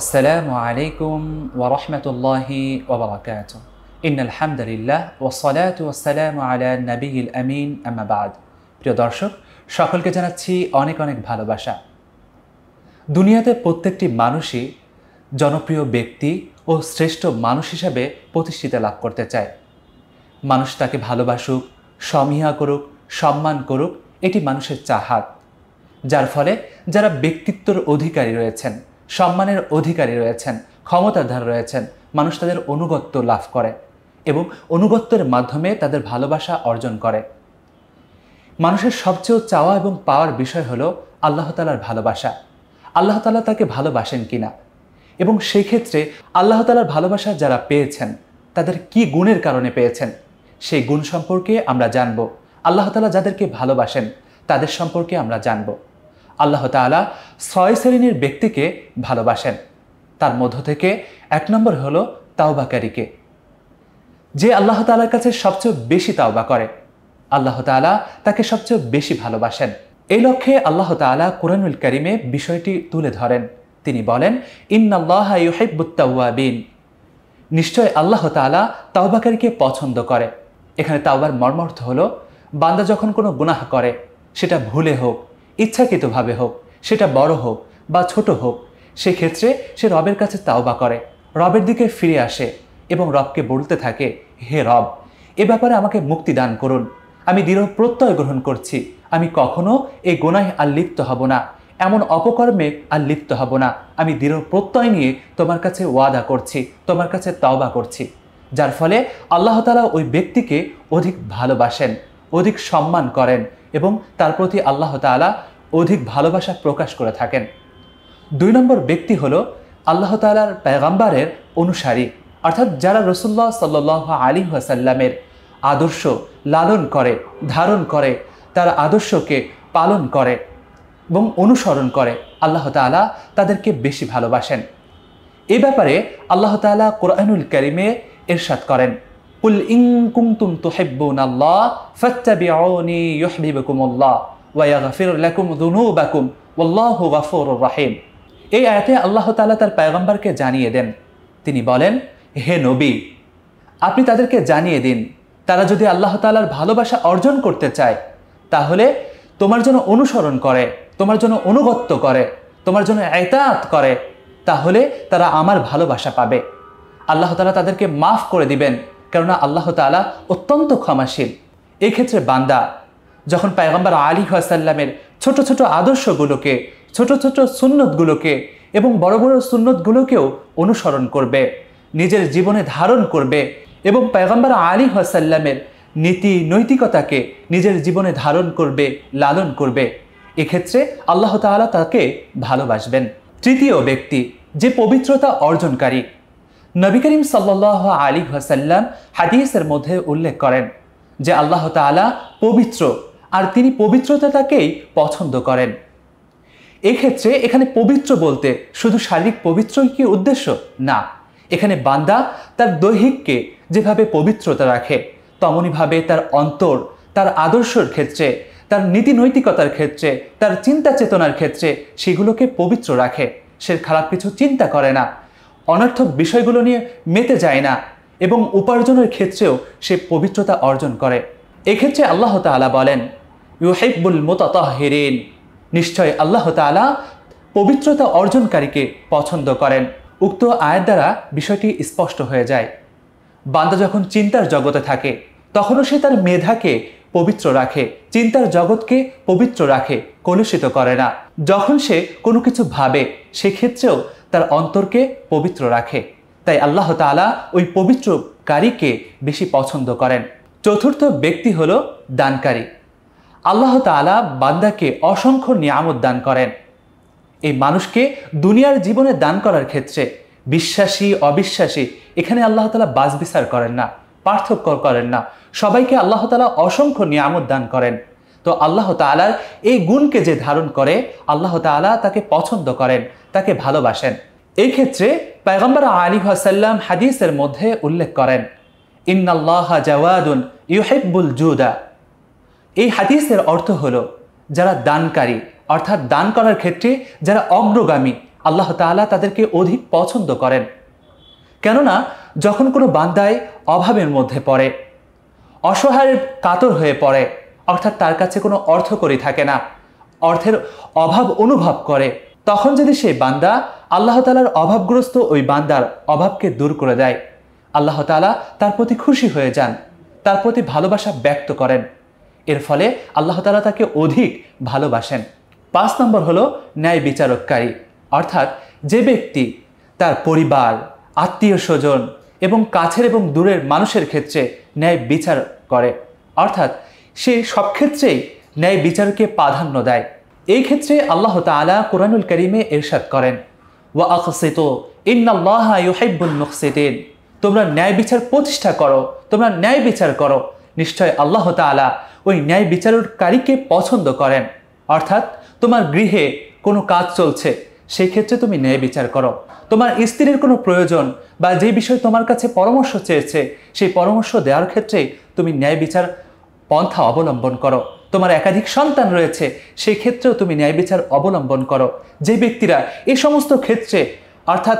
আসসালামু আলাইকুম ওয়া রাহমাতুল্লাহি ওয়া বারাকাতুহু। ইন্নাল হামদুলিল্লাহ ওয়াসসালাতু ওয়াসসালামু আলা নাবিয়িল আমিন, আম্মা বা'দ। প্রিয় দর্শক, সকলকে জানাচ্ছি অনেক অনেক ভালোবাসা। দুনিয়াতে প্রত্যেকটি মানুষই জনপ্রিয় ব্যক্তি ও শ্রেষ্ঠ মানুষ হিসাবে প্রতিষ্ঠিত লাভ করতে চায়। মানুষ তাকে ভালোবাসুক, সমীহা করুক, সম্মান করুক, এটি মানুষের চাহাত। যার ফলে যারা ব্যক্তিত্বের অধিকারী রয়েছেন, সম্মানের অধিকারী রয়েছেন, ক্ষমতাধর রয়েছেন, মানুষ তাদের অনুগত্য লাভ করে এবং অনুগত্যের মাধ্যমে তাদের ভালোবাসা অর্জন করে। মানুষের সবচেয়ে চাওয়া এবং পাওয়ার বিষয় হলো আল্লাহ তাআলার ভালোবাসা। আল্লাহ তাআলা তাকে ভালোবাসেন কিনা, এবং সেই ক্ষেত্রে আল্লাহ তাআলার ভালোবাসা যারা পেয়েছেন তাদের কি গুণের কারণে পেয়েছেন, সেই গুণ সম্পর্কে আমরা জানব। আল্লাহ তাআলা যাদেরকে ভালোবাসেন তাদের সম্পর্কে আমরা জানব। আল্লাহ তাআলা ৬ শ্রেণীর ব্যক্তিকে ভালোবাসেন। তার মধ্য থেকে ১ নম্বর হলো তাওবাকারীকে, যে আল্লাহ তাআলার কাছে সবচেয়ে বেশি তাওবা করে, আল্লাহ তাআলা তাকে সবচেয়ে বেশি ভালোবাসেন। এই লক্ষ্যে আল্লাহ তাআলা কুরআনুল কারীমে বিষয়টি তুলে ধরেন। তিনি বলেন, ইন্নাল্লাহা ইউহিব্বুত তাওয়াবিন, নিশ্চয় আল্লাহ তাআলা তাওবাকারীকে পছন্দ করে। এখানে তাওবার মর্মার্থ হলো, বান্দা যখন কোনো গুনাহ করে, সেটা ভুলে হোক, ইচ্ছাকৃতভাবে হোক, সেটা বড় হোক বা ছোট হোক, সেক্ষেত্রে সে রবের কাছে তাওবা করে, রবের দিকে ফিরে আসে এবং রবকে বলতে থাকে, হে রব, এ ব্যাপারে আমাকে মুক্তি দান করুন। আমি দৃঢ় প্রত্যয় গ্রহণ করছি, আমি কখনো এই গুনাহে আর লিপ্ত হব না, এমন অপকর্মে আর লিপ্ত হব না। আমি দৃঢ় প্রত্যয় নিয়ে তোমার কাছে ওয়াদা করছি, তোমার কাছে তাওবা করছি। যার ফলে আল্লাহ তাআলা ওই ব্যক্তিকে অধিক ভালোবাসেন, অধিক সম্মান করেন এবং তার প্রতি আল্লাহ তাআলা অধিক ভালোবাসা প্রকাশ করে থাকেন। ২ নম্বর ব্যক্তি হলো আল্লাহ তাআলার পয়গম্বরের অনুসারী, অর্থাৎ যারা রাসূলুল্লাহ সাল্লাল্লাহু আলাইহি ওয়াসাল্লামের আদর্শ লালন করে, ধারণ করে, তার আদর্শকে পালন করে এবং অনুসরণ করে, আল্লাহ তাআলা তাদেরকে বেশি ভালোবাসেন। এ ব্যাপারে আল্লাহ তাআলা কুরআনুল কারীমে ইরশাদ করেন, কুল ইন কুনতুম তুহিব্বুনাল্লাহ ফাত্তাবিউনি ইউহিব্বুকুমুল্লাহ ওয়া ইয়াগফির লাকুম যুনুবাকুম ওয়াল্লাহু গফুরুর রহিম। এই আয়াতে আল্লাহ তাআলা তার পয়গম্বরকে জানিয়ে দেন, তিনি বলেন, হে নবী, আপনি তাদেরকে জানিয়ে দিন, তারা যদি আল্লাহ তাআলার ভালোবাসা অর্জন করতে চায়, তাহলে তোমার জন্য অনুসরণ করে, তোমার জন্য অনুগত্য করে, তোমার জন্য ইতাআত করে, তাহলে তারা আমার ভালোবাসা পাবে। আল্লাহ তাআলা তাদেরকে মাফ করে দিবেন, কেননা আল্লাহ তাআলা অত্যন্ত ক্ষমাশীল। এই ক্ষেত্রে বান্দা যখন পয়গম্বর আলাইহিস সাল্লামের ছোট ছোট আদর্শগুলোকে, ছোট ছোট সুন্নতগুলোকে এবং বড় বড় সুন্নতগুলোকেও অনুসরণ করবে, নিজের জীবনে ধারণ করবে এবং পয়গম্বর আলাইহিস সাল্লামের নীতি নৈতিকতাকে নিজের জীবনে ধারণ করবে, লালন করবে, এক্ষেত্রে আল্লাহ তাআলা তাকে ভালোবাসবেন। তৃতীয় ব্যক্তি যে পবিত্রতা অর্জনকারী, নবী করিম সাল্লাল্লাহু আলাইহি ওয়াসাল্লাম হাদিসের মধ্যে উল্লেখ করেন যে আল্লাহ তাআলা পবিত্র, আর তিনি পবিত্রতাটাকেই পছন্দ করেন। এক্ষেত্রে এখানে পবিত্র বলতে শুধু শারীরিক পবিত্রই কি উদ্দেশ্য? না, এখানে বান্দা তার দৈহিককে যেভাবে পবিত্রতা রাখে, তেমনিভাবে তার অন্তর, তার আদর্শের ক্ষেত্রে, তার নীতি নৈতিকতার ক্ষেত্রে, তার চিন্তা চেতনার ক্ষেত্রে সেগুলোকে পবিত্র রাখে। সে খারাপ কিছু চিন্তা করে না, অনর্থক বিষয়গুলো নিয়ে মেতে যায় না এবং উপার্জনের ক্ষেত্রেও সে পবিত্রতা অর্জন করে। এক্ষেত্রে আল্লাহ তাআলা বলেন, ইউহিব্বুল মুতাতাহহিরিন, নিশ্চয় আল্লাহ তাআলা পবিত্রতা অর্জনকারীকে পছন্দ করেন। উক্ত আয়াত দ্বারা বিষয়টি স্পষ্ট হয়ে যায়। বান্দা যখন চিন্তার জগতে থাকে, তখনও সে তার মেধাকে পবিত্র রাখে, চিন্তার জগৎকে পবিত্র রাখে, কলুষিত করে না। যখন সে কোনো কিছু ভাবে, সেক্ষেত্রেও তার অন্তরকে পবিত্র রাখে। তাই আল্লাহ তাআলা ওই পবিত্রকারীকে বেশি পছন্দ করেন। চতুর্থ ব্যক্তি হলো দানকারী। আল্লাহ তাআলা বান্দাকে অসংখ্য নিয়ামত দান করেন। এই মানুষকে দুনিয়ার জীবনে দান করার ক্ষেত্রে বিশ্বাসী অবিশ্বাসী এখানে আল্লাহ তাআলা বাছবিচার করেন না, পার্থক্য করেন না, সবাইকে আল্লাহ তাআলা অসংখ্য নিয়ামত দান করেন। তো আল্লাহ তাআলার এই গুণকে যে ধারণ করে, আল্লাহ তাআলা তাকে পছন্দ করেন, তাকে ভালোবাসেন। এই ক্ষেত্রে পয়গম্বর আলাইহিস সাল্লাম হাদিসের মধ্যে উল্লেখ করেন, ইন্নাল্লাহা জাওয়াদুন ইউহিব্বুল জুদা। এই হাদিসের অর্থ হলো যারা দানকারী, অর্থাৎ দান করার ক্ষেত্রে যারা অগ্রগামী, আল্লাহ তাআলা তাদেরকে অধিক পছন্দ করেন। কেননা যখন কোনো বান্দায় অভাবের মধ্যে পড়ে, অসহায়ের কাতর হয়ে পড়ে, অর্থাৎ তার কাছে কোনো অর্থকড়ি থাকে না, অর্থের অভাব অনুভব করে, তখন যদি সেই বান্দা আল্লাহ তাআলার অভাবগ্রস্ত ওই বান্দার অভাবকে দূর করে দেয়, আল্লাহ তাআলা তার প্রতি খুশি হয়ে যান, তার প্রতি ভালোবাসা ব্যক্ত করেন। এর ফলে আল্লাহ তাআলা তাকে অধিক ভালোবাসেন। 5 নম্বর হলো ন্যায় বিচারককারী, অর্থাৎ যে ব্যক্তি তার পরিবার, আত্মীয় স্বজন এবং কাছের এবং দূরের মানুষের ক্ষেত্রে ন্যায় বিচার করে, অর্থাৎ সে সব ক্ষেত্রেই ন্যায় বিচারকে প্রাধান্য দেয়। এই ক্ষেত্রে আল্লাহ তাআলা কুরআনুল কারীমে ইরশাদ করেন, ওয়া আকসিতু ইন্নাল্লাহা ইউহিব্বুল মুকসিতিন, তোমরা ন্যায় বিচার প্রতিষ্ঠা করো, তোমরা ন্যায় বিচার করো, নিশ্চয় আল্লাহ তাআলা ওই ন্যায় বিচারকারীকে পছন্দ করেন। অর্থাৎ তোমার গৃহে কোনো কাজ চলছে, সেই ক্ষেত্রে তুমি ন্যায় বিচার করো। তোমার স্ত্রীর কোনো প্রয়োজন বা যে বিষয়ে তোমার কাছে পরামর্শ চেয়েছে, সেই পরামর্শ দেওয়ার ক্ষেত্রে তুমি ন্যায় বিচার পন্থা অবলম্বন করো। তোমার একাধিক সন্তান রয়েছে, সেই ক্ষেত্রেও তুমি ন্যায় বিচার অবলম্বন করো। যে ব্যক্তিরা এই সমস্ত ক্ষেত্রে অর্থাৎ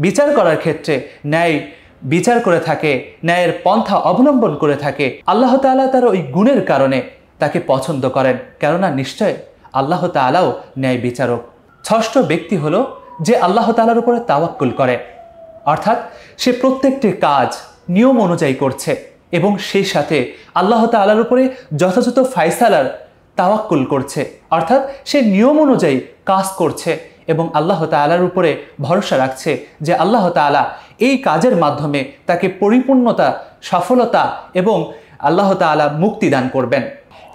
বিচার করার ক্ষেত্রে ন্যায় বিচার করে থাকে, ন্যায়ের পন্থা অবলম্বন করে থাকে, আল্লাহ তাআলা তার ওই গুণের কারণে তাকে পছন্দ করেন, কেননা নিশ্চয় আল্লাহ তাআলাও ন্যায় বিচারক। 6ষ্ঠ ব্যক্তি হলো যে আল্লাহ তাআলার উপরে তাওয়াক্কুল করে, অর্থাৎ সে প্রত্যেকটি কাজ নিয়ম অনুযায়ী করছে এবং সেই সাথে আল্লাহ তাআলার উপরে যথাযথ ফায়সালার তাওয়াক্কুল করছে, অর্থাৎ সে নিয়ম অনুযায়ী কাজ করছে এবং আল্লাহ তাআলার উপরে ভরসা রাখছে যে আল্লাহ তাআলা এই কাজের মাধ্যমে তাকে পরিপূর্ণতা, সফলতা এবং আল্লাহ তাআলা মুক্তি দান করবেন।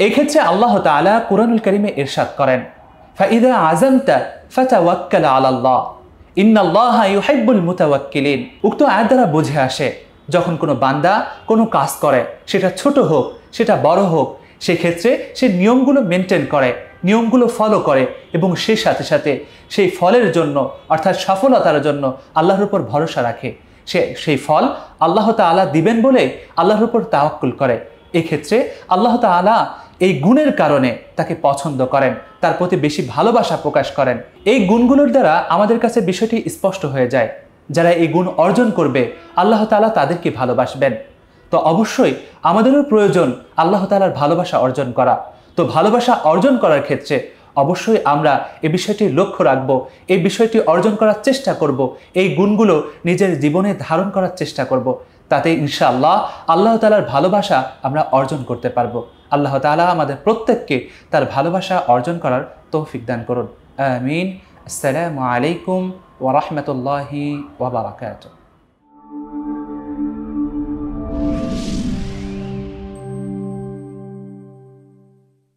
এই ক্ষেত্রে আল্লাহ তাআলা কুরআনুল কারীমে ইরশাদ করেন, ফাইদা আযামতা ফাতাওয়াক্কাল আলাল্লাহ ইন্নাল্লাহা ইউহিব্বুল মুতাওয়াক্কিলিন। উক্ত আয়াত দ্বারা বুঝে আসে, যখন কোনো বান্দা কোনো কাজ করে, সেটা ছোট হোক সেটা বড় হোক, সেক্ষেত্রে সে নিয়মগুলো মেনটেন করে, নিয়মগুলো ফলো করে এবং সেই সাথে সাথে সেই ফলের জন্য অর্থাৎ সফলতার জন্য আল্লাহর উপর ভরসা রাখে, সেই ফল আল্লাহ তাআলা দিবেন বলে আল্লাহর উপর তাওয়াক্কুল করে। এক্ষেত্রে আল্লাহ তাআলা এই গুণের কারণে তাকে পছন্দ করেন, তার প্রতি বেশি ভালোবাসা প্রকাশ করেন। এই গুণগুলোর দ্বারা আমাদের কাছে বিষয়টি স্পষ্ট হয়ে যায়, যারা এই গুণ অর্জন করবে আল্লাহ তাআলা তাদেরকে ভালোবাসবেন। তো অবশ্যই আমাদেরও প্রয়োজন আল্লাহ তাআলার ভালোবাসা অর্জন করা। তো ভালোবাসা অর্জন করার ক্ষেত্রে অবশ্যই আমরা এই বিষয়টি লক্ষ্য রাখবো, এই বিষয়টি অর্জন করার চেষ্টা করব, এই গুণগুলো নিজের জীবনে ধারণ করার চেষ্টা করব। তাতে ইনশাআল্লাহ আল্লাহ তাআলার ভালোবাসা আমরা অর্জন করতে পারবো। আল্লাহ তাআলা আমাদের প্রত্যেককে তার ভালোবাসা অর্জন করার তৌফিক দান করুন। আমিন। আসসালামু আলাইকুম ওয়া রাহমাতুল্লাহি ওয়া বারাকাতুহু।